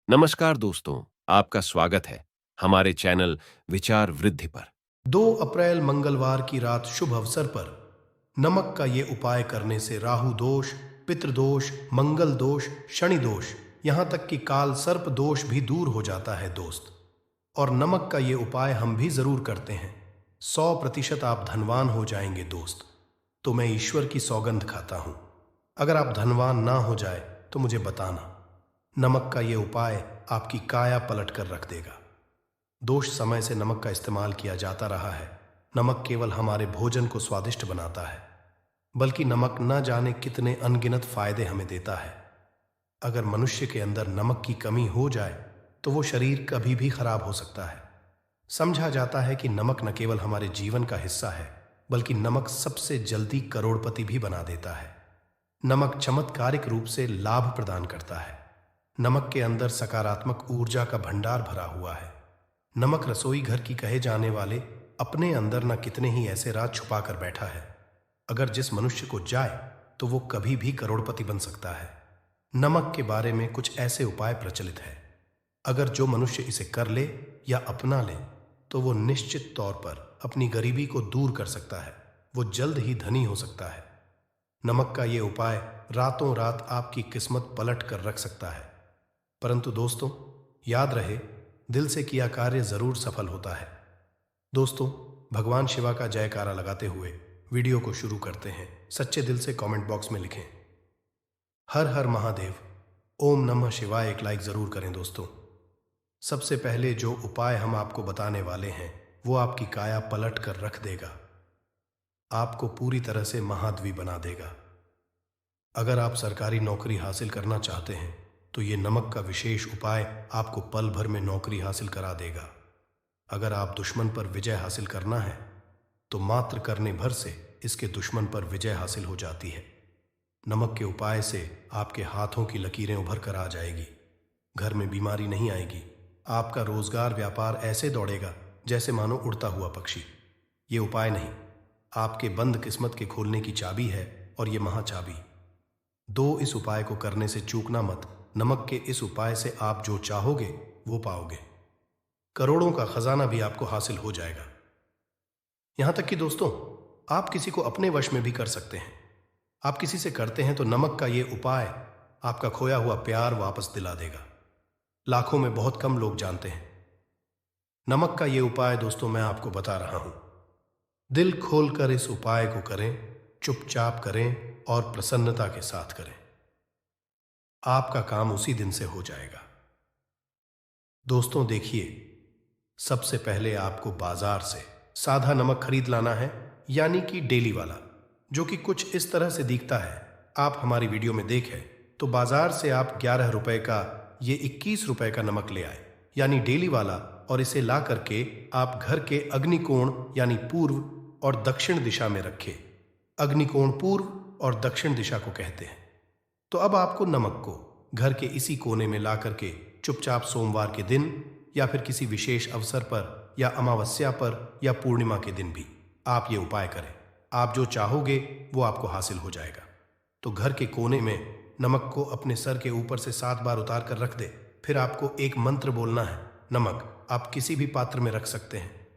नमस्कार दोस्तों, आपका स्वागत है हमारे चैनल विचार वृद्धि पर। 2 अप्रैल मंगलवार की रात शुभ अवसर पर नमक का ये उपाय करने से राहु दोष, पितृदोष, मंगल दोष, शनि दोष, यहाँ तक कि काल सर्प दोष भी दूर हो जाता है दोस्त। और नमक का ये उपाय हम भी जरूर करते हैं। 100% आप धनवान हो जाएंगे दोस्त। तो मैं ईश्वर की सौगंध खाता हूं, अगर आप धनवान ना हो जाए तो मुझे बताना। नमक का ये उपाय आपकी काया पलट कर रख देगा। दोष समय से नमक का इस्तेमाल किया जाता रहा है। नमक केवल हमारे भोजन को स्वादिष्ट बनाता है, बल्कि नमक न जाने कितने अनगिनत फायदे हमें देता है। अगर मनुष्य के अंदर नमक की कमी हो जाए तो वो शरीर कभी भी खराब हो सकता है। समझा जाता है कि नमक न केवल हमारे जीवन का हिस्सा है, बल्कि नमक सबसे जल्दी करोड़पति भी बना देता है। नमक चमत्कारिक रूप से लाभ प्रदान करता है। नमक के अंदर सकारात्मक ऊर्जा का भंडार भरा हुआ है। नमक रसोई घर की कहे जाने वाले अपने अंदर न कितने ही ऐसे राज छुपा कर बैठा है। अगर जिस मनुष्य को जाए तो वो कभी भी करोड़पति बन सकता है। नमक के बारे में कुछ ऐसे उपाय प्रचलित है, अगर जो मनुष्य इसे कर ले या अपना ले तो वो निश्चित तौर पर अपनी गरीबी को दूर कर सकता है। वो जल्द ही धनी हो सकता है। नमक का ये उपाय रातों रात आपकी किस्मत पलट कर रख सकता है। परंतु दोस्तों, याद रहे, दिल से किया कार्य जरूर सफल होता है। दोस्तों, भगवान शिवा का जयकारा लगाते हुए वीडियो को शुरू करते हैं। सच्चे दिल से कमेंट बॉक्स में लिखें हर हर महादेव, ओम नमः शिवाय। एक लाइक जरूर करें दोस्तों। सबसे पहले जो उपाय हम आपको बताने वाले हैं वो आपकी काया पलट कर रख देगा, आपको पूरी तरह से महाद्वी बना देगा। अगर आप सरकारी नौकरी हासिल करना चाहते हैं तो ये नमक का विशेष उपाय आपको पल भर में नौकरी हासिल करा देगा। अगर आप दुश्मन पर विजय हासिल करना है तो मात्र करने भर से इसके दुश्मन पर विजय हासिल हो जाती है। नमक के उपाय से आपके हाथों की लकीरें उभर कर आ जाएगी। घर में बीमारी नहीं आएगी। आपका रोजगार व्यापार ऐसे दौड़ेगा जैसे मानो उड़ता हुआ पक्षी। ये उपाय नहीं, आपके बंद किस्मत के खोलने की चाबी है, और ये महाचाबी। इस उपाय को करने से चूकना मत। नमक के इस उपाय से आप जो चाहोगे वो पाओगे। करोड़ों का खजाना भी आपको हासिल हो जाएगा। यहां तक कि दोस्तों, आप किसी को अपने वश में भी कर सकते हैं। आप किसी से करते हैं तो नमक का ये उपाय आपका खोया हुआ प्यार वापस दिला देगा। लाखों में बहुत कम लोग जानते हैं। नमक का ये उपाय दोस्तों मैं आपको बता रहा हूं। दिल खोलकर इस उपाय को करें, चुपचाप करें और प्रसन्नता के साथ करें। आपका काम उसी दिन से हो जाएगा। दोस्तों देखिए, सबसे पहले आपको बाजार से सादा नमक खरीद लाना है, यानी कि डेली वाला, जो कि कुछ इस तरह से दिखता है। आप हमारी वीडियो में देखें तो बाजार से आप 11 रुपए का ये 21 रुपए का नमक ले आए, यानी डेली वाला, और इसे ला करके आप घर के अग्निकोण यानी पूर्व और दक्षिण दिशा में रखें। अग्निकोण पूर्व और दक्षिण दिशा को कहते हैं। तो अब आपको नमक को घर के इसी कोने में ला करके चुपचाप सोमवार के दिन या फिर किसी विशेष अवसर पर या अमावस्या पर या पूर्णिमा के दिन भी आप ये उपाय करें। आप जो चाहोगे वो आपको हासिल हो जाएगा। तो घर के कोने में नमक को अपने सर के ऊपर से 7 बार उतार कर रख दे। फिर आपको एक मंत्र बोलना है। नमक आप किसी भी पात्र में रख सकते हैं।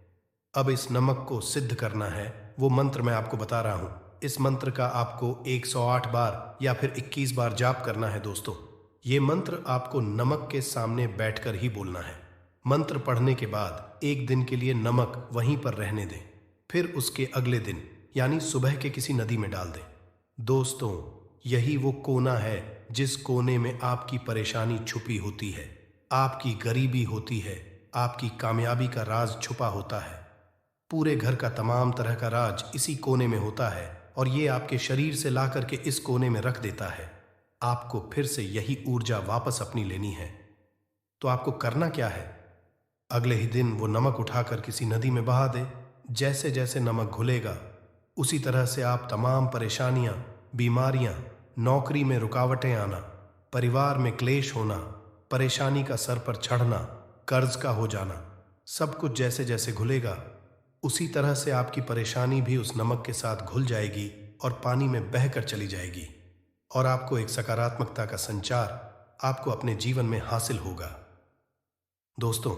अब इस नमक को सिद्ध करना है। वो मंत्र मैं आपको बता रहा हूं। इस मंत्र का आपको 108 बार या फिर 21 बार जाप करना है दोस्तों। ये मंत्र आपको नमक के सामने बैठकर ही बोलना है। मंत्र पढ़ने के बाद एक दिन के लिए नमक वहीं पर रहने दें। फिर उसके अगले दिन यानी सुबह के किसी नदी में डाल दें। दोस्तों, यही वो कोना है जिस कोने में आपकी परेशानी छुपी होती है, आपकी गरीबी होती है, आपकी कामयाबी का राज छुपा होता है। पूरे घर का तमाम तरह का राज इसी कोने में होता है, और ये आपके शरीर से ला करके इस कोने में रख देता है। आपको फिर से यही ऊर्जा वापस अपनी लेनी है। तो आपको करना क्या है? अगले ही दिन वो नमक उठाकर किसी नदी में बहा दे। जैसे जैसे नमक घुलेगा उसी तरह से आप तमाम परेशानियां, बीमारियां, नौकरी में रुकावटें आना, परिवार में क्लेश होना, परेशानी का सर पर चढ़ना, कर्ज का हो जाना, सब कुछ जैसे जैसे घुलेगा उसी तरह से आपकी परेशानी भी उस नमक के साथ घुल जाएगी और पानी में बहकर चली जाएगी, और आपको एक सकारात्मकता का संचार आपको अपने जीवन में हासिल होगा। दोस्तों,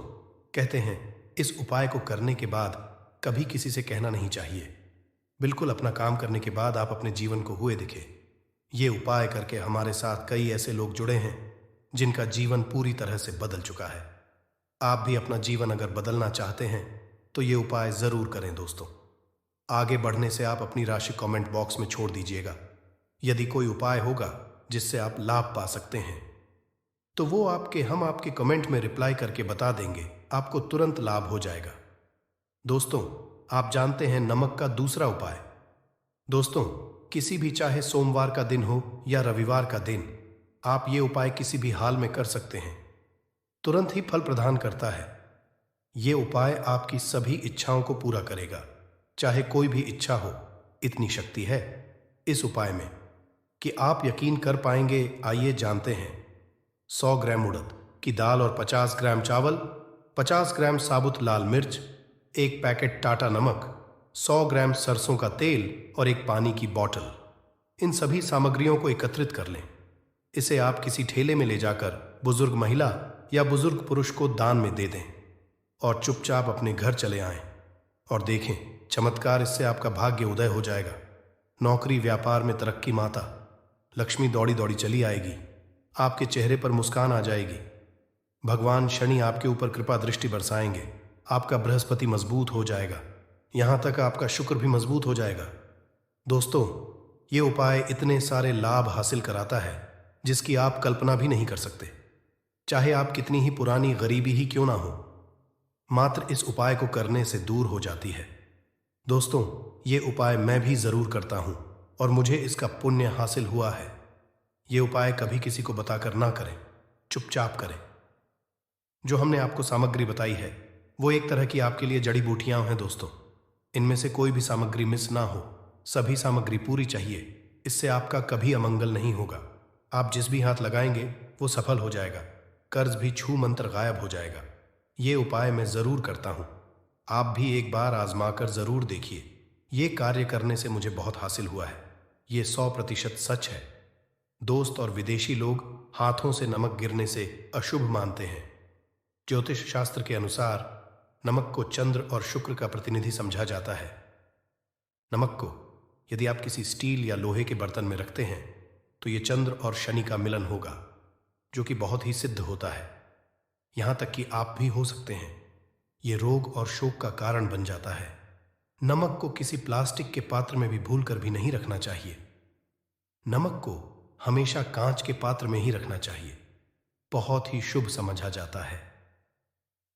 कहते हैं इस उपाय को करने के बाद कभी किसी से कहना नहीं चाहिए। बिल्कुल अपना काम करने के बाद आप अपने जीवन को हुए दिखे। ये उपाय करके हमारे साथ कई ऐसे लोग जुड़े हैं जिनका जीवन पूरी तरह से बदल चुका है। आप भी अपना जीवन अगर बदलना चाहते हैं तो ये उपाय जरूर करें। दोस्तों, आगे बढ़ने से आप अपनी राशि कमेंट बॉक्स में छोड़ दीजिएगा। यदि कोई उपाय होगा जिससे आप लाभ पा सकते हैं तो वो हम आपके कमेंट में रिप्लाई करके बता देंगे, आपको तुरंत लाभ हो जाएगा। दोस्तों, आप जानते हैं नमक का दूसरा उपाय। दोस्तों, किसी भी चाहे सोमवार का दिन हो या रविवार का दिन, आप ये उपाय किसी भी हाल में कर सकते हैं। तुरंत ही फल प्रदान करता है। ये उपाय आपकी सभी इच्छाओं को पूरा करेगा, चाहे कोई भी इच्छा हो। इतनी शक्ति है इस उपाय में कि आप यकीन कर पाएंगे। आइए जानते हैं। 100 ग्राम उड़द की दाल और 50 ग्राम चावल, 50 ग्राम साबुत लाल मिर्च, एक पैकेट टाटा नमक, 100 ग्राम सरसों का तेल और एक पानी की बोतल। इन सभी सामग्रियों को एकत्रित कर लें। इसे आप किसी ठेले में ले जाकर बुजुर्ग महिला या बुजुर्ग पुरुष को दान में दे दें और चुपचाप अपने घर चले आएं और देखें चमत्कार। इससे आपका भाग्य उदय हो जाएगा। नौकरी व्यापार में तरक्की माता लक्ष्मी दौड़ी दौड़ी चली आएगी। आपके चेहरे पर मुस्कान आ जाएगी। भगवान शनि आपके ऊपर कृपा दृष्टि बरसाएंगे। आपका बृहस्पति मजबूत हो जाएगा। यहां तक आपका शुक्र भी मजबूत हो जाएगा। दोस्तों, ये उपाय इतने सारे लाभ हासिल कराता है जिसकी आप कल्पना भी नहीं कर सकते। चाहे आप कितनी ही पुरानी गरीबी ही क्यों ना हो, मात्र इस उपाय को करने से दूर हो जाती है। दोस्तों, ये उपाय मैं भी जरूर करता हूं और मुझे इसका पुण्य हासिल हुआ है। ये उपाय कभी किसी को बताकर ना करें, चुपचाप करें। जो हमने आपको सामग्री बताई है वो एक तरह की आपके लिए जड़ी बूटियां हैं। दोस्तों, इनमें से कोई भी सामग्री मिस ना हो, सभी सामग्री पूरी चाहिए। इससे आपका कभी अमंगल नहीं होगा। आप जिस भी हाथ लगाएंगे वो सफल हो जाएगा। कर्ज भी छू मंत्र गायब हो जाएगा। ये उपाय मैं जरूर करता हूं। आप भी एक बार आजमाकर जरूर देखिए। ये कार्य करने से मुझे बहुत हासिल हुआ है। ये 100% सच है। दोस्त और विदेशी लोग हाथों से नमक गिरने से अशुभ मानते हैं। ज्योतिष शास्त्र के अनुसार नमक को चंद्र और शुक्र का प्रतिनिधि समझा जाता है। नमक को यदि आप किसी स्टील या लोहे के बर्तन में रखते हैं तो ये चंद्र और शनि का मिलन होगा, जो कि बहुत ही सिद्ध होता है। यहां तक कि आप भी हो सकते हैं। ये रोग और शोक का कारण बन जाता है। नमक को किसी प्लास्टिक के पात्र में भी भूलकर भी नहीं रखना चाहिए। नमक को हमेशा कांच के पात्र में ही रखना चाहिए। बहुत ही शुभ समझा जाता है।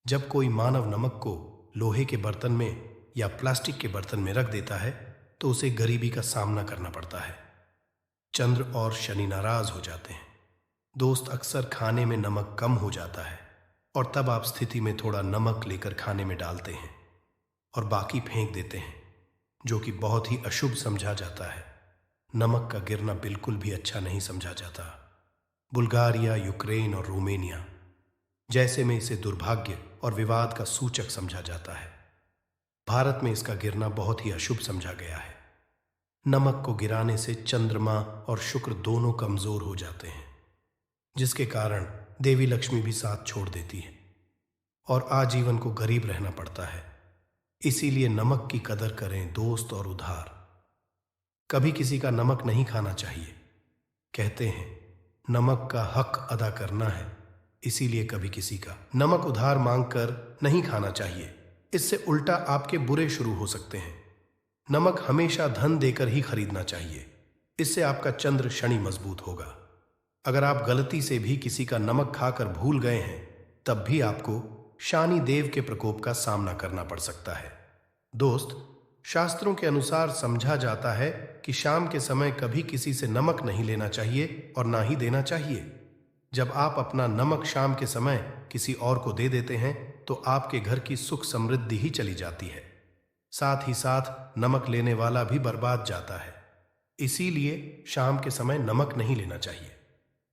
जब कोई मानव नमक को लोहे के बर्तन में या प्लास्टिक के बर्तन में रख देता है तो उसे गरीबी का सामना करना पड़ता है। चंद्र और शनि नाराज हो जाते हैं। दोस्त, अक्सर खाने में नमक कम हो जाता है और तब आप स्थिति में थोड़ा नमक लेकर खाने में डालते हैं और बाकी फेंक देते हैं, जो कि बहुत ही अशुभ समझा जाता है। नमक का गिरना बिल्कुल भी अच्छा नहीं समझा जाता। बुल्गारिया, यूक्रेन और रोमेनिया जैसे में इसे दुर्भाग्य और विवाद का सूचक समझा जाता है। भारत में इसका गिरना बहुत ही अशुभ समझा गया है। नमक को गिराने से चंद्रमा और शुक्र दोनों कमजोर हो जाते हैं, जिसके कारण देवी लक्ष्मी भी साथ छोड़ देती है और आजीवन को गरीब रहना पड़ता है। इसीलिए नमक की कदर करें दोस्त और उधार। कभी किसी का नमक नहीं खाना चाहिए। कहते हैं नमक का हक अदा करना है, इसीलिए कभी किसी का नमक उधार मांगकर नहीं खाना चाहिए। इससे उल्टा आपके बुरे शुरू हो सकते हैं। नमक हमेशा धन देकर ही खरीदना चाहिए। इससे आपका चंद्र शनि मजबूत होगा। अगर आप गलती से भी किसी का नमक खाकर भूल गए हैं तब भी आपको शनि देव के प्रकोप का सामना करना पड़ सकता है। दोस्त, शास्त्रों के अनुसार समझा जाता है कि शाम के समय कभी किसी से नमक नहीं लेना चाहिए और ना ही देना चाहिए। जब आप अपना नमक शाम के समय किसी और को दे देते हैं तो आपके घर की सुख समृद्धि ही चली जाती है। साथ ही साथ नमक लेने वाला भी बर्बाद जाता है। इसीलिए शाम के समय नमक नहीं लेना चाहिए।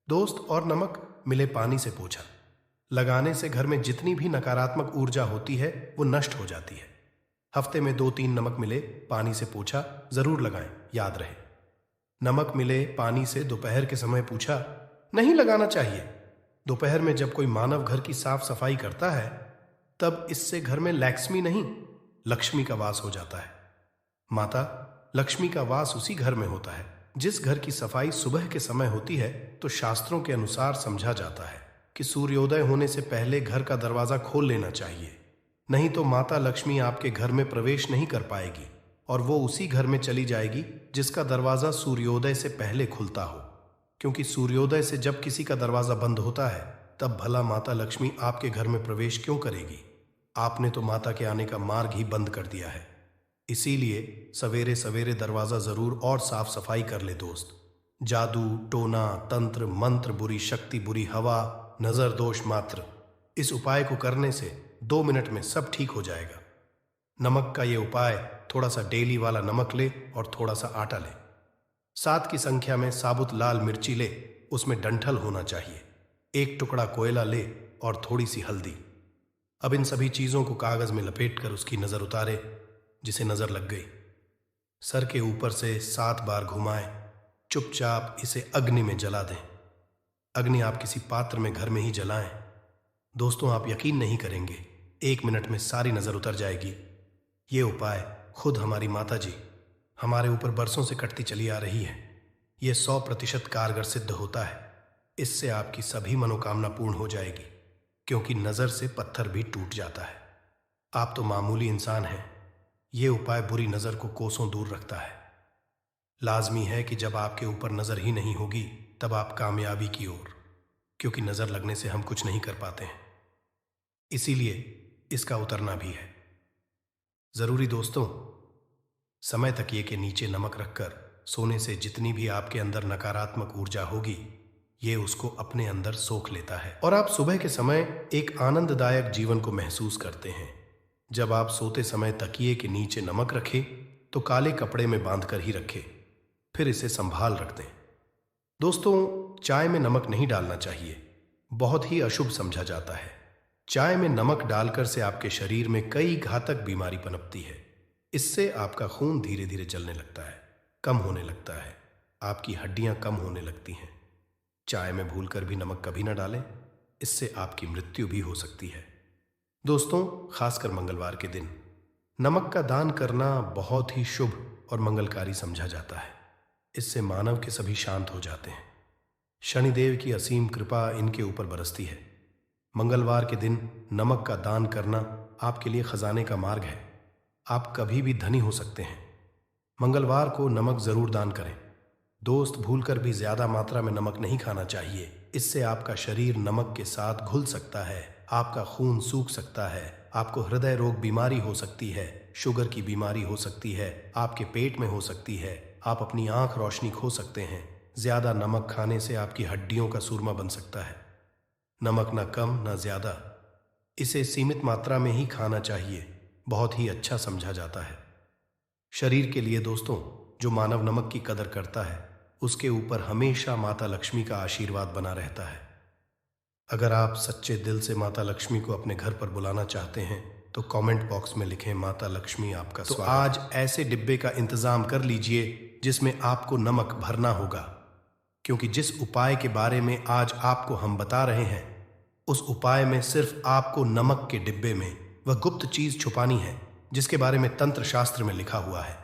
दोस्त, और नमक मिले पानी से पोछा लगाने से घर में जितनी भी नकारात्मक ऊर्जा होती है वो नष्ट हो जाती है। हफ्ते में 2-3 नमक मिले पानी से पोछा जरूर लगाएं, याद रहे। नमक मिले पानी से दोपहर के समय पोछा नहीं लगाना चाहिए। दोपहर में जब कोई मानव घर की साफ सफाई करता है, तब इससे घर में लक्ष्मी नहीं, लक्ष्मी का वास हो जाता है। माता लक्ष्मी का वास उसी घर में होता है। जिस घर की सफाई सुबह के समय होती है, तो शास्त्रों के अनुसार समझा जाता है कि सूर्योदय होने से पहले घर का दरवाजा खोल लेना चाहिए, नहीं तो माता लक्ष्मी आपके घर में प्रवेश नहीं कर पाएगी और वो उसी घर में चली जाएगी जिसका दरवाजा सूर्योदय से पहले खुलता हो। क्योंकि सूर्योदय से जब किसी का दरवाजा बंद होता है, तब भला माता लक्ष्मी आपके घर में प्रवेश क्यों करेगी? आपने तो माता के आने का मार्ग ही बंद कर दिया है। इसीलिए सवेरे सवेरे दरवाजा जरूर और साफ सफाई कर ले दोस्त। जादू, टोना, तंत्र, मंत्र, बुरी शक्ति, बुरी हवा, नजर दोष मात्र, इस उपाय को करने से 2 मिनट में सब ठीक हो जाएगा। नमक का ये उपाय, थोड़ा सा डेली वाला नमक ले और थोड़ा सा आटा ले। 7 की संख्या में साबुत लाल मिर्ची ले, उसमें डंठल होना चाहिए। 1 टुकड़ा कोयला ले और थोड़ी सी हल्दी। अब इन सभी चीजों को कागज में लपेटकर उसकी नजर उतारे जिसे नजर लग गई। सर के ऊपर से 7 बार घुमाए, चुपचाप इसे अग्नि में जला दें। अग्नि आप किसी पात्र में घर में ही जलाएं। दोस्तों, आप यकीन नहीं करेंगे, 1 मिनट में सारी नजर उतर जाएगी। ये उपाय खुद हमारी माता जी हमारे ऊपर बरसों से कटती चली आ रही है। ये 100% कारगर सिद्ध होता है। इससे आपकी सभी मनोकामना पूर्ण हो जाएगी, क्योंकि नजर से पत्थर भी टूट जाता है। आप तो मामूली इंसान हैं, ये उपाय बुरी नजर को कोसों दूर रखता है। लाजमी है कि जब आपके ऊपर नजर ही नहीं होगी, तब आप कामयाबी की ओर, क्योंकि नजर लगने से हम कुछ नहीं कर पाते हैं, इसीलिए इसका उतरना भी है जरूरी। दोस्तों, समय तकिए के नीचे नमक रखकर सोने से जितनी भी आपके अंदर नकारात्मक ऊर्जा होगी, ये उसको अपने अंदर सोख लेता है और आप सुबह के समय एक आनंददायक जीवन को महसूस करते हैं। जब आप सोते समय तकिए के नीचे नमक रखें, तो काले कपड़े में बांधकर ही रखें, फिर इसे संभाल रख दें। दोस्तों, चाय में नमक नहीं डालना चाहिए, बहुत ही अशुभ समझा जाता है। चाय में नमक डालकर से आपके शरीर में कई घातक बीमारी पनपती है। इससे आपका खून धीरे धीरे जलने लगता है, कम होने लगता है, आपकी हड्डियां कम होने लगती हैं। चाय में भूलकर भी नमक कभी ना डालें, इससे आपकी मृत्यु भी हो सकती है। दोस्तों, खासकर मंगलवार के दिन नमक का दान करना बहुत ही शुभ और मंगलकारी समझा जाता है। इससे मानव के सभी शांत हो जाते हैं। शनिदेव की असीम कृपा इनके ऊपर बरसती है। मंगलवार के दिन नमक का दान करना आपके लिए खजाने का मार्ग है। आप कभी भी धनी हो सकते हैं। मंगलवार को नमक जरूर दान करें। दोस्त, भूलकर भी ज्यादा मात्रा में नमक नहीं खाना चाहिए। इससे आपका शरीर नमक के साथ घुल सकता है, आपका खून सूख सकता है, आपको हृदय रोग बीमारी हो सकती है, शुगर की बीमारी हो सकती है, आपके पेट में हो सकती है, आप अपनी आंख रोशनी खो सकते हैं। ज्यादा नमक खाने से आपकी हड्डियों का सूरमा बन सकता है। नमक ना कम ना ज्यादा, इसे सीमित मात्रा में ही खाना चाहिए, बहुत ही अच्छा समझा जाता है शरीर के लिए। दोस्तों, जो मानव नमक की कदर करता है, उसके ऊपर हमेशा माता लक्ष्मी का आशीर्वाद बना रहता है। अगर आप सच्चे दिल से माता लक्ष्मी को अपने घर पर बुलाना चाहते हैं, तो कमेंट बॉक्स में लिखें, माता लक्ष्मी आपका स्वागत। तो आज ऐसे डिब्बे का इंतजाम कर लीजिए जिसमें आपको नमक भरना होगा, क्योंकि जिस उपाय के बारे में आज आपको हम बता रहे हैं, उस उपाय में सिर्फ आपको नमक के डिब्बे में वह गुप्त चीज छुपानी है जिसके बारे में तंत्र शास्त्र में लिखा हुआ है।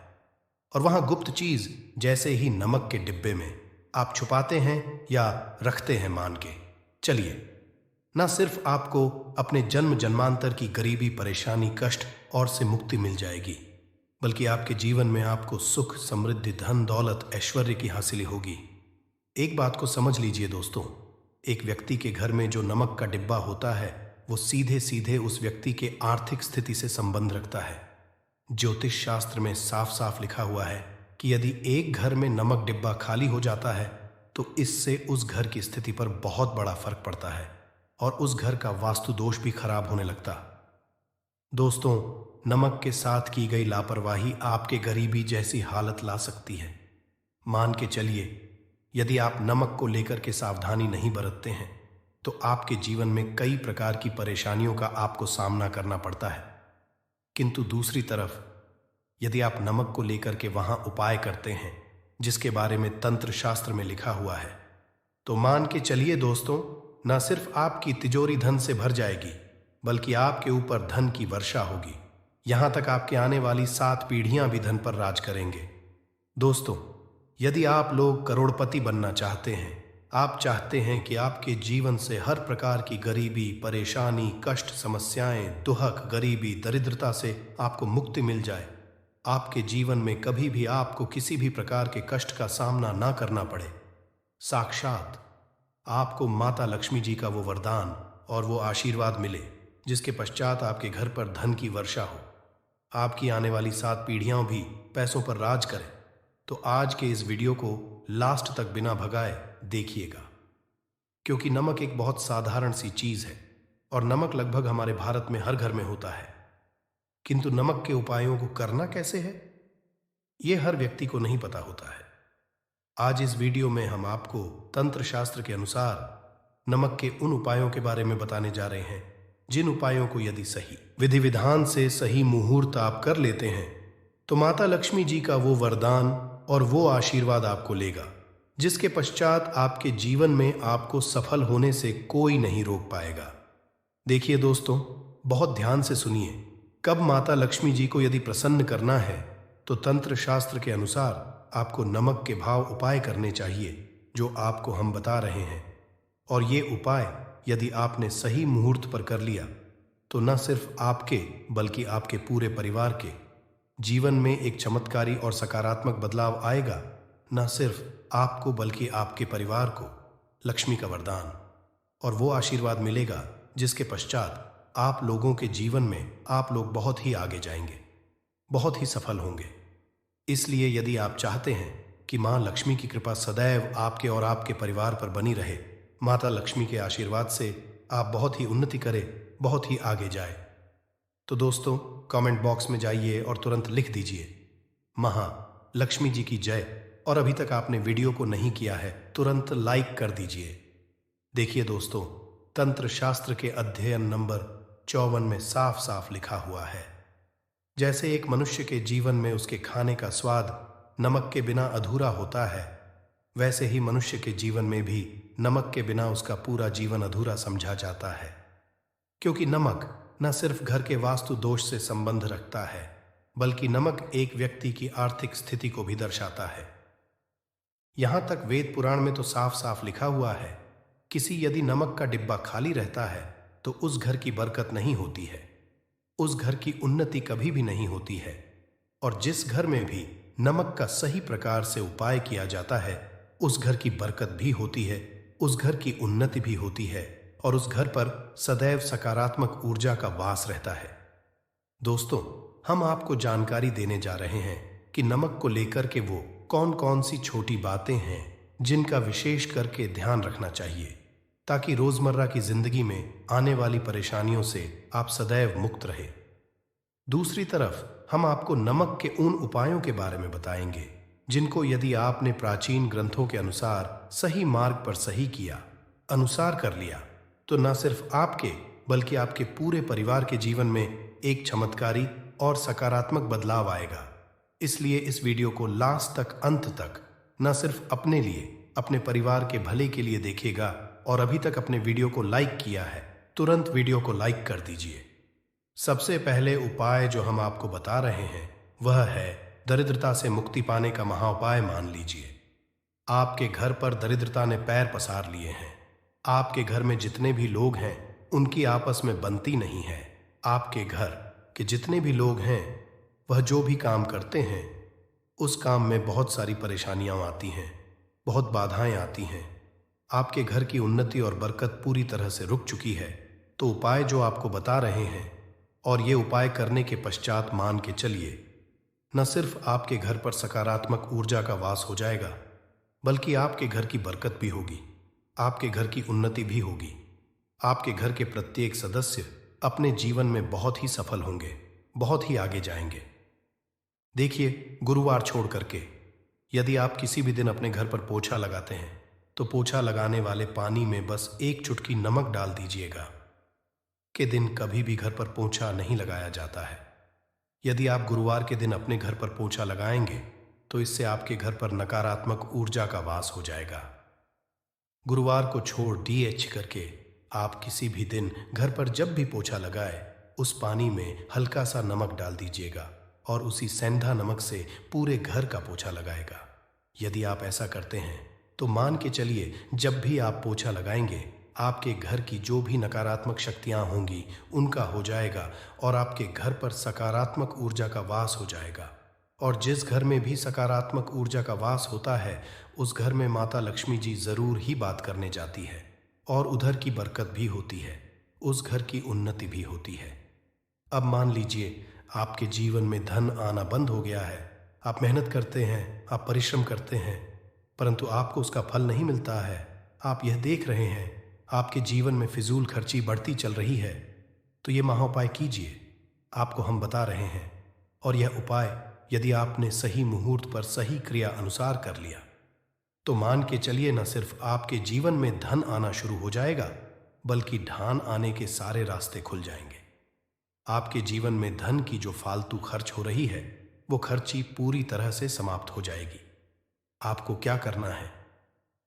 और वहां गुप्त चीज जैसे ही नमक के डिब्बे में आप छुपाते हैं या रखते हैं मान के चलिए, ना सिर्फ आपको अपने जन्म जन्मांतर की गरीबी, परेशानी, कष्ट और से मुक्ति मिल जाएगी, बल्कि आपके जीवन में आपको सुख, समृद्धि, धन, दौलत, ऐश्वर्य की हासिल होगी। एक बात को समझ लीजिए दोस्तों, एक व्यक्ति के घर में जो नमक का डिब्बा होता है, वो सीधे सीधे उस व्यक्ति के आर्थिक स्थिति से संबंध रखता है। ज्योतिष शास्त्र में साफ साफ लिखा हुआ है कि यदि एक घर में नमक डिब्बा खाली हो जाता है, तो इससे उस घर की स्थिति पर बहुत बड़ा फर्क पड़ता है और उस घर का वास्तु दोष भी खराब होने लगता। दोस्तों, नमक के साथ की गई लापरवाही आपके गरीबी जैसी हालत ला सकती है। मान के चलिए, यदि आप नमक को लेकर के सावधानी नहीं बरतते हैं, तो आपके जीवन में कई प्रकार की परेशानियों का आपको सामना करना पड़ता है। किंतु दूसरी तरफ, यदि आप नमक को लेकर के वहां उपाय करते हैं जिसके बारे में तंत्र शास्त्र में लिखा हुआ है, तो मान के चलिए दोस्तों, न सिर्फ आपकी तिजोरी धन से भर जाएगी, बल्कि आपके ऊपर धन की वर्षा होगी। यहां तक आपके आने वाली 7 पीढ़ियां भी धन पर राज करेंगे। दोस्तों, यदि आप लोग करोड़पति बनना चाहते हैं, आप चाहते हैं कि आपके जीवन से हर प्रकार की गरीबी, परेशानी, कष्ट, समस्याएं, दुहक, गरीबी, दरिद्रता से आपको मुक्ति मिल जाए, आपके जीवन में कभी भी आपको किसी भी प्रकार के कष्ट का सामना ना करना पड़े, साक्षात आपको माता लक्ष्मी जी का वो वरदान और वो आशीर्वाद मिले, जिसके पश्चात आपके घर पर धन की वर्षा हो, आपकी आने वाली 7 पीढ़ियां भी पैसों पर राज करें, तो आज के इस वीडियो को लास्ट तक बिना भगाए देखिएगा। क्योंकि नमक एक बहुत साधारण सी चीज है और नमक लगभग हमारे भारत में हर घर में होता है, किंतु नमक के उपायों को करना कैसे है, यह हर व्यक्ति को नहीं पता होता है। आज इस वीडियो में हम आपको तंत्र शास्त्र के अनुसार नमक के उन उपायों के बारे में बताने जा रहे हैं, जिन उपायों को यदि सही विधि विधान से सही मुहूर्त आप कर लेते हैं, तो माता लक्ष्मी जी का वो वरदान और वो आशीर्वाद आपको लेगा, जिसके पश्चात आपके जीवन में आपको सफल होने से कोई नहीं रोक पाएगा। देखिए दोस्तों, बहुत ध्यान से सुनिए। कब माता लक्ष्मी जी को यदि प्रसन्न करना है, तो तंत्र शास्त्र के अनुसार आपको नमक के भाव उपाय करने चाहिए, जो आपको हम बता रहे हैं। और ये उपाय यदि आपने सही मुहूर्त पर कर लिया, तो न सिर्फ आपके बल्कि आपके पूरे परिवार के जीवन में एक चमत्कारी और सकारात्मक बदलाव आएगा। न सिर्फ आपको बल्कि आपके परिवार को लक्ष्मी का वरदान और वो आशीर्वाद मिलेगा, जिसके पश्चात आप लोगों के जीवन में आप लोग बहुत ही आगे जाएंगे, बहुत ही सफल होंगे। इसलिए यदि आप चाहते हैं कि माँ लक्ष्मी की कृपा सदैव आपके और आपके परिवार पर बनी रहे, माता लक्ष्मी के आशीर्वाद से आप बहुत ही उन्नति करें, बहुत ही आगे जाए, तो दोस्तों कमेंट बॉक्स में जाइए और तुरंत लिख दीजिए महालक्ष्मी जी की जय। और अभी तक आपने वीडियो को नहीं किया है, तुरंत लाइक कर दीजिए। देखिए दोस्तों, तंत्र शास्त्र के अध्ययन नंबर 54 में साफ साफ लिखा हुआ है, जैसे एक मनुष्य के जीवन में उसके खाने का स्वाद नमक के बिना अधूरा होता है, वैसे ही मनुष्य के जीवन में भी नमक के बिना उसका पूरा जीवन अधूरा समझा जाता है। क्योंकि नमक न सिर्फ घर के वास्तु दोष से संबंध रखता है, बल्कि नमक एक व्यक्ति की आर्थिक स्थिति को भी दर्शाता है। यहां तक वेद पुराण में तो साफ साफ लिखा हुआ है, किसी यदि नमक का डिब्बा खाली रहता है, तो उस घर की बरकत नहीं होती है, उस घर की उन्नति कभी भी नहीं होती है। और जिस घर में भी नमक का सही प्रकार से उपाय किया जाता है, उस घर की बरकत भी होती है, उस घर की उन्नति भी होती है, और उस घर पर सदैव सकारात्मक ऊर्जा का वास रहता है। दोस्तों, हम आपको जानकारी देने जा रहे हैं कि नमक को लेकर के वो कौन कौन सी छोटी बातें हैं जिनका विशेष करके ध्यान रखना चाहिए, ताकि रोजमर्रा की जिंदगी में आने वाली परेशानियों से आप सदैव मुक्त रहे। दूसरी तरफ हम आपको नमक के उन उपायों के बारे में बताएंगे, जिनको यदि आपने प्राचीन ग्रंथों के अनुसार सही मार्ग पर सही किया, अनुसार कर लिया, तो न सिर्फ आपके बल्कि आपके पूरे परिवार के जीवन में एक चमत्कारी और सकारात्मक बदलाव आएगा। इसलिए इस वीडियो को लास्ट तक, अंत तक न सिर्फ अपने लिए, अपने परिवार के भले के लिए देखिएगा। और अभी तक अपने वीडियो को लाइक किया है, तुरंत वीडियो को लाइक कर दीजिए। सबसे पहले उपाय जो हम आपको बता रहे हैं, वह है दरिद्रता से मुक्ति पाने का महाउपाय मान लीजिए। आपके घर पर दरिद्रता ने पैर पसार लिए हैं, आपके घर में जितने भी लोग हैं उनकी आपस में बनती नहीं है। आपके घर के जितने भी लोग हैं, वह जो भी काम करते हैं, उस काम में बहुत सारी परेशानियां आती हैं, बहुत बाधाएं आती हैं। आपके घर की उन्नति और बरकत पूरी तरह से रुक चुकी है। तो उपाय जो आपको बता रहे हैं, और ये उपाय करने के पश्चात मान के चलिए, न सिर्फ आपके घर पर सकारात्मक ऊर्जा का वास हो जाएगा, बल्कि आपके घर की बरकत भी होगी, आपके घर की उन्नति भी होगी। आपके घर के प्रत्येक सदस्य अपने जीवन में बहुत ही सफल होंगे, बहुत ही आगे जाएंगे। देखिए, गुरुवार छोड़ करके यदि आप किसी भी दिन अपने घर पर पोछा लगाते हैं, तो पोछा लगाने वाले पानी में बस एक चुटकी नमक डाल दीजिएगा। के दिन कभी भी घर पर पोछा नहीं लगाया जाता है। यदि आप गुरुवार के दिन अपने घर पर पोछा लगाएंगे, तो इससे आपके घर पर नकारात्मक ऊर्जा का वास हो जाएगा। गुरुवार को छोड़ डीएच करके आप किसी भी दिन घर पर जब भी पोछा लगाए उस पानी में हल्का सा नमक डाल दीजिएगा और उसी सेंधा नमक से पूरे घर का पोछा लगाएगा। यदि आप ऐसा करते हैं तो मान के चलिए जब भी आप पोछा लगाएंगे आपके घर की जो भी नकारात्मक शक्तियां होंगी उनका हो जाएगा और आपके घर पर सकारात्मक ऊर्जा का वास हो जाएगा। और जिस घर में भी सकारात्मक ऊर्जा का वास होता है उस घर में माता लक्ष्मी जी जरूर ही बात करने जाती है और उधर की बरकत भी होती है, उस घर की उन्नति भी होती है। अब मान लीजिए आपके जीवन में धन आना बंद हो गया है, आप मेहनत करते हैं, आप परिश्रम करते हैं, परंतु आपको उसका फल नहीं मिलता है। आप यह देख रहे हैं आपके जीवन में फिजूल खर्ची बढ़ती चल रही है, तो ये महाउपाय कीजिए, आपको हम बता रहे हैं। और यह उपाय यदि आपने सही मुहूर्त पर सही क्रिया अनुसार कर लिया तो मान के चलिए न सिर्फ आपके जीवन में धन आना शुरू हो जाएगा बल्कि ढान आने के सारे रास्ते खुल जाएंगे। आपके जीवन में धन की जो फालतू खर्च हो रही है वो खर्ची पूरी तरह से समाप्त हो जाएगी। आपको क्या करना है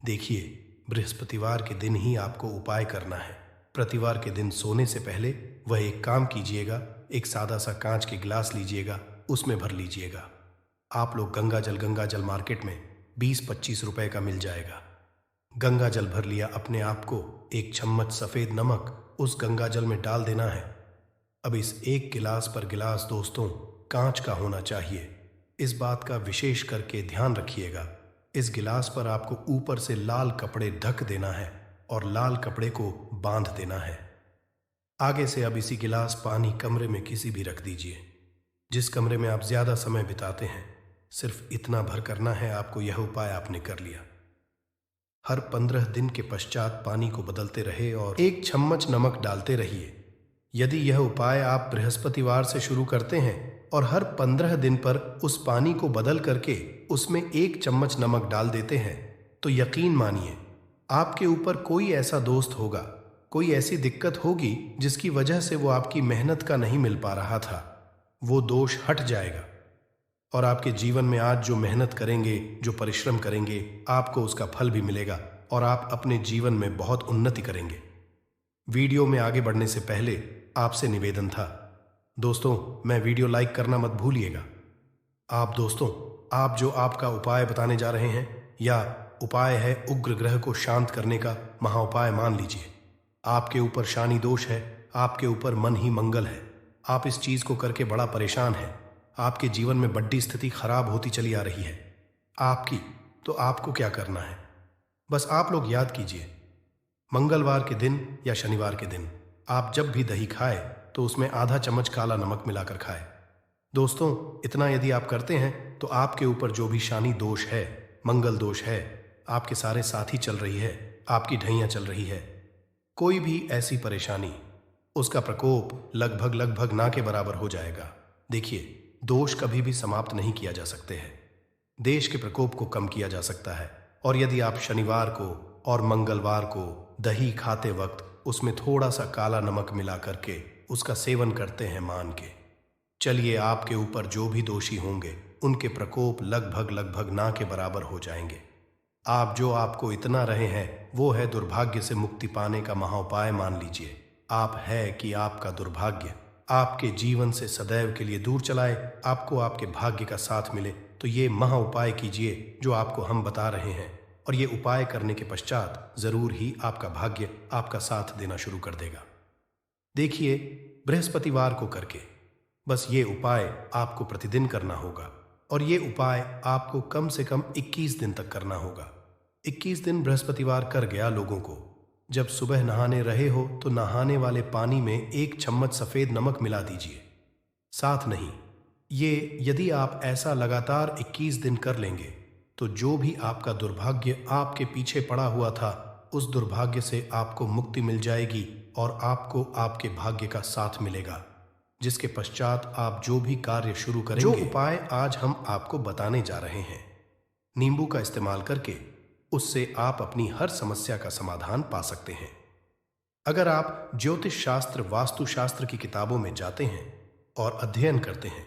देखिए, बृहस्पतिवार के दिन ही आपको उपाय करना है। प्रतिवार के दिन सोने से पहले वह एक काम कीजिएगा, एक सादा सा कांच के गिलास लीजिएगा, उसमें भर लीजिएगा। आप लोग गंगा जल मार्केट में 20-25 रुपए का मिल जाएगा। गंगा जल भर लिया, अपने आप को एक चम्मच सफेद नमक उस गंगा जल में डाल देना है। अब इस एक गिलास पर गिलास दोस्तों कांच का होना चाहिए, इस बात का विशेष करके ध्यान रखिएगा। इस गिलास पर आपको ऊपर से लाल कपड़े ढक देना है और लाल कपड़े को बांध देना है। आगे से अब इसी गिलास पानी कमरे में किसी भी रख दीजिए, जिस कमरे में आप ज्यादा समय बिताते हैं। सिर्फ इतना भर करना है आपको, यह उपाय आपने कर लिया। हर 15 दिन के पश्चात पानी को बदलते रहे और 1 चम्मच नमक डालते रहिए। यदि यह उपाय आप बृहस्पतिवार से शुरू करते हैं और हर 15 दिन पर उस पानी को बदल करके उसमें 1 चम्मच नमक डाल देते हैं तो यकीन मानिए आपके ऊपर कोई ऐसा दोस्त होगा, कोई ऐसी दिक्कत होगी जिसकी वजह से वो आपकी मेहनत का नहीं मिल पा रहा था, वो दोष हट जाएगा और आपके जीवन में आज जो मेहनत करेंगे, जो परिश्रम करेंगे, आपको उसका फल भी मिलेगा और आप अपने जीवन में बहुत उन्नति करेंगे। वीडियो में आगे बढ़ने से पहले आपसे निवेदन था दोस्तों, मैं वीडियो लाइक करना मत भूलिएगा। आप दोस्तों, आप जो आपका उपाय बताने जा रहे हैं या उपाय है उग्र ग्रह को शांत करने का महाउपाय मान लीजिए। आपके ऊपर शनि दोष है, आपके ऊपर मन ही मंगल है, आप इस चीज को करके बड़ा परेशान हैं, आपके जीवन में बड्डी स्थिति खराब होती चली आ रही है आपकी, तो आपको क्या करना है, बस आप लोग याद कीजिए, मंगलवार के दिन या शनिवार के दिन आप जब भी दही खाए तो उसमें आधा चम्मच काला नमक मिलाकर खाए। दोस्तों, इतना यदि आप करते हैं तो आपके ऊपर जो भी शनि दोष है, मंगल दोष है, आपके सारे साथी चल रही है, आपकी ढैया चल रही है, कोई भी ऐसी परेशानी, उसका प्रकोप लगभग ना के बराबर हो जाएगा। देखिए, दोष कभी भी समाप्त नहीं किया जा सकते हैं, देश के प्रकोप को कम किया जा सकता है। और यदि आप शनिवार को और मंगलवार को दही खाते वक्त उसमें थोड़ा सा काला नमक मिला करके उसका सेवन करते हैं, मान के चलिए आपके ऊपर जो भी दोषी होंगे उनके प्रकोप लगभग ना के बराबर हो जाएंगे। आप जो आपको इतना रहे हैं वो है दुर्भाग्य से मुक्ति पाने का महाउपाय मान लीजिए। आप है कि आपका दुर्भाग्य आपके जीवन से सदैव के लिए दूर चलाए, आपको आपके भाग्य का साथ मिले, तो ये महा उपाय कीजिए जो आपको हम बता रहे हैं। और ये उपाय करने के पश्चात जरूर ही आपका भाग्य आपका साथ देना शुरू कर देगा। देखिए, बृहस्पतिवार को करके बस ये उपाय आपको प्रतिदिन करना होगा और ये उपाय आपको कम से कम 21 दिन तक करना होगा। 21 दिन बृहस्पतिवार कर गया लोगों को, जब सुबह नहाने रहे हो तो नहाने वाले पानी में 1 चम्मच सफेद नमक मिला दीजिए, साथ नहीं। ये यदि आप ऐसा लगातार 21 दिन कर लेंगे तो जो भी आपका दुर्भाग्य आपके पीछे पड़ा हुआ था उस दुर्भाग्य से आपको मुक्ति मिल जाएगी और आपको आपके भाग्य का साथ मिलेगा, जिसके पश्चात आप जो भी कार्य शुरू करेंगे। जो उपाय आज हम आपको बताने जा रहे हैं, नींबू का इस्तेमाल करके उससे आप अपनी हर समस्या का समाधान पा सकते हैं। अगर आप ज्योतिष शास्त्र, वास्तु शास्त्र की किताबों में जाते हैं और अध्ययन करते हैं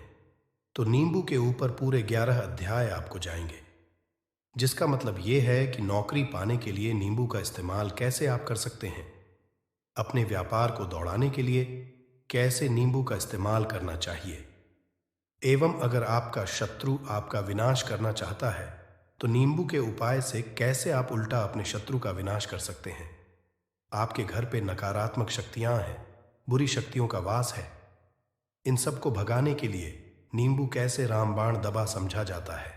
तो नींबू के ऊपर पूरे 11 अध्याय आपको जाएंगे। जिसका मतलब ये है कि नौकरी पाने के लिए नींबू का इस्तेमाल कैसे आप कर सकते हैं। अपने व्यापार को दौड़ाने के लिए कैसे नींबू का इस्तेमाल करना चाहिए। एवं अगर आपका शत्रु आपका विनाश करना चाहता है तो नींबू के उपाय से कैसे आप उल्टा अपने शत्रु का विनाश कर सकते हैं। आपके घर पे नकारात्मक शक्तियां हैं, बुरी शक्तियों का वास है। इन सब को भगाने के लिए नींबू कैसे रामबाण दबा समझा जाता है,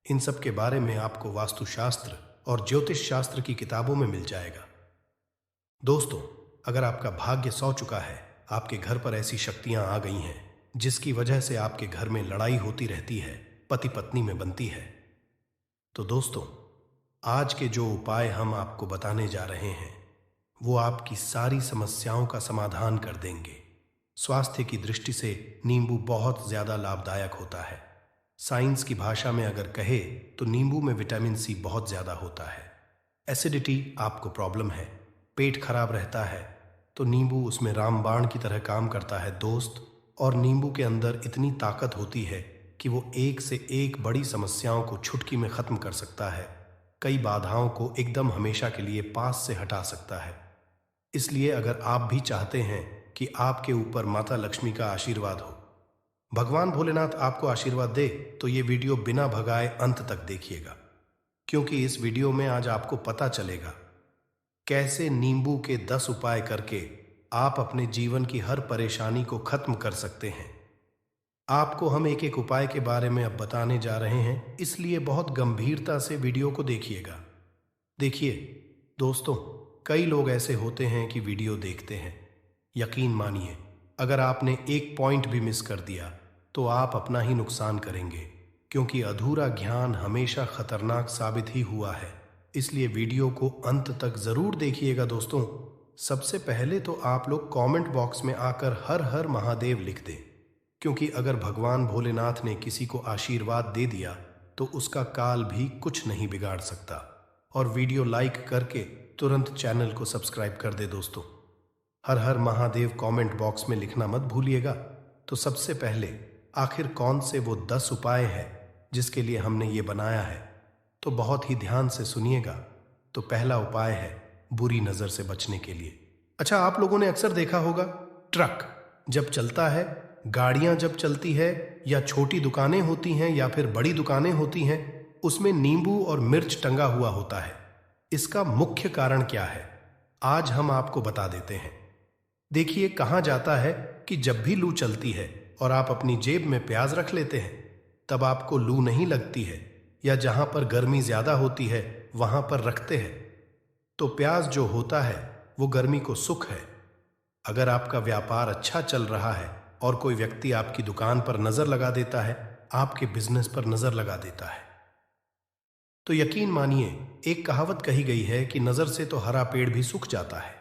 इन सब के बारे में आपको वास्तुशास्त्र और ज्योतिष शास्त्र की किताबों में मिल जाएगा। दोस्तों, अगर आपका भाग्य सौ चुका है, आपके घर पर ऐसी शक्तियां आ गई हैं जिसकी वजह से आपके घर में लड़ाई होती रहती है, पति पत्नी में बनती है, तो दोस्तों आज के जो उपाय हम आपको बताने जा रहे हैं वो आपकी सारी समस्याओं का समाधान कर देंगे। स्वास्थ्य की दृष्टि से नींबू बहुत ज्यादा लाभदायक होता है। साइंस की भाषा में अगर कहे तो नींबू में विटामिन सी बहुत ज्यादा होता है। एसिडिटी आपको प्रॉब्लम है, पेट खराब रहता है, तो नींबू उसमें रामबाण की तरह काम करता है दोस्त। और नींबू के अंदर इतनी ताकत होती है कि वो एक से एक बड़ी समस्याओं को चुटकी में खत्म कर सकता है, कई बाधाओं को एकदम हमेशा के लिए पास से हटा सकता है। इसलिए अगर आप भी चाहते हैं कि आपके ऊपर माता लक्ष्मी का आशीर्वाद हो, भगवान भोलेनाथ आपको आशीर्वाद दे, तो ये वीडियो बिना भगाए अंत तक देखिएगा, क्योंकि इस वीडियो में आज आपको पता चलेगा कैसे नींबू के 10 उपाय करके आप अपने जीवन की हर परेशानी को खत्म कर सकते हैं। आपको हम एक एक उपाय के बारे में अब बताने जा रहे हैं, इसलिए बहुत गंभीरता से वीडियो को देखिएगा। देखिए दोस्तों, कई लोग ऐसे होते हैं कि वीडियो देखते हैं, यकीन मानिए अगर आपने एक पॉइंट भी मिस कर दिया तो आप अपना ही नुकसान करेंगे, क्योंकि अधूरा ज्ञान हमेशा खतरनाक साबित ही हुआ है। इसलिए वीडियो को अंत तक जरूर देखिएगा दोस्तों। सबसे पहले तो आप लोग कमेंट बॉक्स में आकर हर हर महादेव लिख दें, क्योंकि अगर भगवान भोलेनाथ ने किसी को आशीर्वाद दे दिया तो उसका काल भी कुछ नहीं बिगाड़ सकता। और वीडियो लाइक करके तुरंत चैनल को सब्सक्राइब कर दे दोस्तों। हर हर महादेव कमेंट बॉक्स में लिखना मत भूलिएगा। तो सबसे पहले आखिर कौन से वो 10 उपाय हैं जिसके लिए हमने ये बनाया है, तो बहुत ही ध्यान से सुनिएगा। तो पहला उपाय है बुरी नजर से बचने के लिए। अच्छा, आप लोगों ने अक्सर देखा होगा ट्रक जब चलता है, गाड़ियां जब चलती है, या छोटी दुकानें होती हैं या फिर बड़ी दुकानें होती हैं, उसमें नींबू और मिर्च टंगा हुआ होता है। इसका मुख्य कारण क्या है आज हम आपको बता देते हैं। देखिए, कहा जाता है कि जब भी लू चलती है और आप अपनी जेब में प्याज रख लेते हैं तब आपको लू नहीं लगती है, या जहां पर गर्मी ज्यादा होती है वहां पर रखते हैं तो प्याज जो होता है वो गर्मी को सुख है। अगर आपका व्यापार अच्छा चल रहा है और कोई व्यक्ति आपकी दुकान पर नजर लगा देता है, आपके बिजनेस पर नजर लगा देता है, तो यकीन मानिए एक कहावत कही गई है कि नजर से तो हरा पेड़ भी सूख जाता है।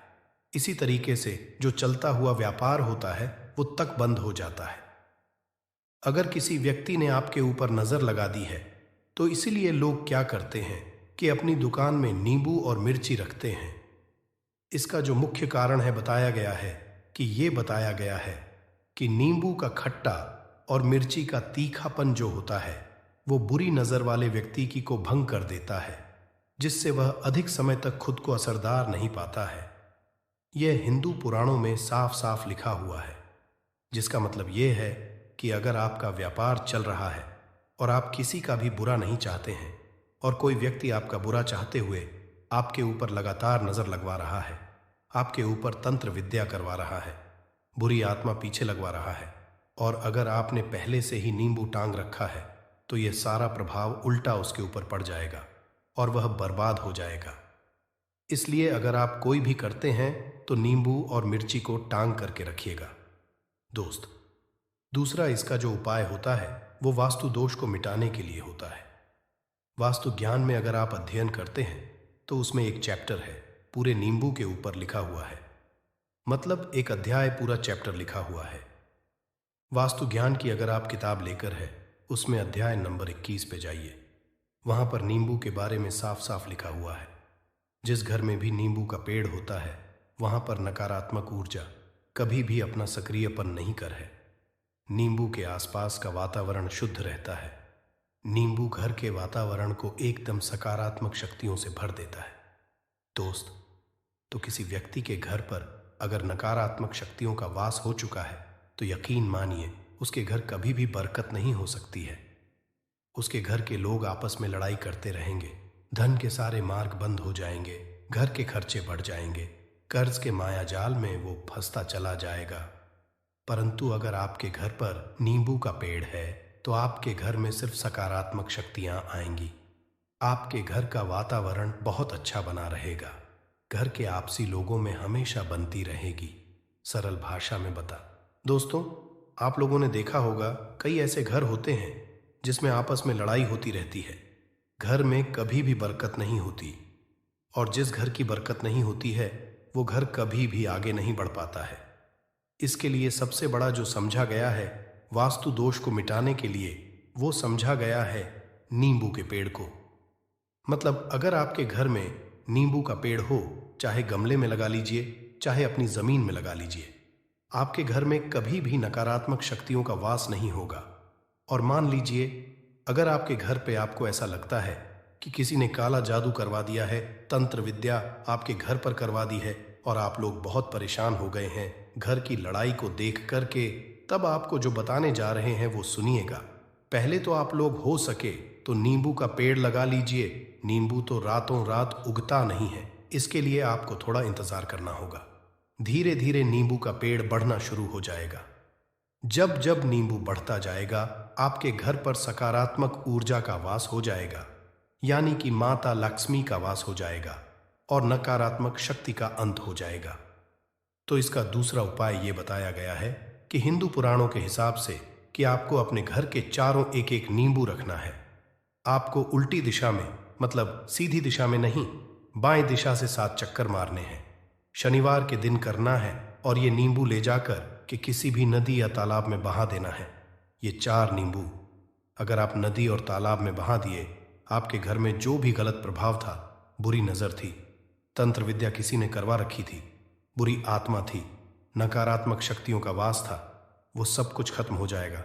इसी तरीके से जो चलता हुआ व्यापार होता है वो तक बंद हो जाता है। अगर किसी व्यक्ति ने आपके ऊपर नजर लगा दी है तो इसीलिए लोग क्या करते हैं कि अपनी दुकान में नींबू और मिर्ची रखते हैं। इसका जो मुख्य कारण है बताया गया है कि नींबू का खट्टा और मिर्ची का तीखापन जो होता है वो बुरी नजर वाले व्यक्ति की को भंग कर देता है, जिससे वह अधिक समय तक खुद को असरदार नहीं पाता है। यह हिंदू पुराणों में साफ साफ लिखा हुआ है, जिसका मतलब यह है कि अगर आपका व्यापार चल रहा है और आप किसी का भी बुरा नहीं चाहते हैं और कोई व्यक्ति आपका बुरा चाहते हुए आपके ऊपर लगातार नजर लगवा रहा है, आपके ऊपर तंत्र विद्या करवा रहा है, बुरी आत्मा पीछे लगवा रहा है, और अगर आपने पहले से ही नींबू टांग रखा है तो यह सारा प्रभाव उल्टा उसके ऊपर पड़ जाएगा और वह बर्बाद हो जाएगा। इसलिए अगर आप कोई भी करते हैं तो नींबू और मिर्ची को टांग करके रखिएगा दोस्त। दूसरा इसका जो उपाय होता है वो वास्तु दोष को मिटाने के लिए होता है। वास्तु ज्ञान में अगर आप अध्ययन करते हैं तो उसमें एक चैप्टर है पूरे नींबू के ऊपर लिखा हुआ है, मतलब एक अध्याय पूरा चैप्टर लिखा हुआ है। वास्तु ज्ञान की अगर आप किताब लेकर है उसमें अध्याय नंबर 21 पे जाइए, वहां पर नींबू के बारे में साफ साफ लिखा हुआ है। जिस घर में भी नींबू का पेड़ होता है वहां पर नकारात्मक ऊर्जा कभी भी अपना सक्रियपन नहीं कर है। नींबू के आसपास का वातावरण शुद्ध रहता है। नींबू घर के वातावरण को एकदम सकारात्मक शक्तियों से भर देता है। दोस्त, तो किसी व्यक्ति के घर पर अगर नकारात्मक शक्तियों का वास हो चुका है तो यकीन मानिए उसके घर कभी भी बरकत नहीं हो सकती है। उसके घर के लोग आपस में लड़ाई करते रहेंगे, धन के सारे मार्ग बंद हो जाएंगे, घर के खर्चे बढ़ जाएंगे, कर्ज के माया जाल में वो फंसता चला जाएगा। परंतु अगर आपके घर पर नींबू का पेड़ है तो आपके घर में सिर्फ सकारात्मक शक्तियां आएंगी। आपके घर का वातावरण बहुत अच्छा बना रहेगा। घर के आपसी लोगों में हमेशा बनती रहेगी। सरल भाषा में बता दोस्तों, आप लोगों ने देखा होगा कई ऐसे घर होते हैं जिसमें आपस में लड़ाई होती रहती है। घर में कभी भी बरकत नहीं होती, और जिस घर की बरकत नहीं होती है वो घर कभी भी आगे नहीं बढ़ पाता है। इसके लिए सबसे बड़ा जो समझा गया है वास्तु दोष को मिटाने के लिए, वो समझा गया है नींबू के पेड़ को। मतलब अगर आपके घर में नींबू का पेड़ हो, चाहे गमले में लगा लीजिए चाहे अपनी जमीन में लगा लीजिए, आपके घर में कभी भी नकारात्मक शक्तियों का वास नहीं होगा। और मान लीजिए अगर आपके घर पे आपको ऐसा लगता है कि किसी ने काला जादू करवा दिया है, तंत्र विद्या आपके घर पर करवा दी है और आप लोग बहुत परेशान हो गए हैं घर की लड़ाई को देख करके, तब आपको जो बताने जा रहे हैं वो सुनिएगा। पहले तो आप लोग हो सके तो नींबू का पेड़ लगा लीजिए। नींबू तो रातों रात उगता नहीं है, इसके लिए आपको थोड़ा इंतजार करना होगा। धीरे धीरे नींबू का पेड़ बढ़ना शुरू हो जाएगा। जब जब नींबू बढ़ता जाएगा आपके घर पर सकारात्मक ऊर्जा का वास हो जाएगा, यानी कि माता लक्ष्मी का वास हो जाएगा और नकारात्मक शक्ति का अंत हो जाएगा। तो इसका दूसरा उपाय ये बताया गया है कि हिंदू पुराणों के हिसाब से कि आपको अपने घर के चारों एक एक नींबू रखना है। आपको उल्टी दिशा में, मतलब सीधी दिशा में नहीं, बाएं दिशा से 7 चक्कर मारने हैं। शनिवार के दिन करना है और ये नींबू ले जाकर कि किसी भी नदी या तालाब में बहा देना है। ये 4 नींबू अगर आप नदी और तालाब में बहा दिए, आपके घर में जो भी गलत प्रभाव था, बुरी नजर थी, तंत्र विद्या किसी ने करवा रखी थी, बुरी आत्मा थी, नकारात्मक शक्तियों का वास था, वो सब कुछ खत्म हो जाएगा।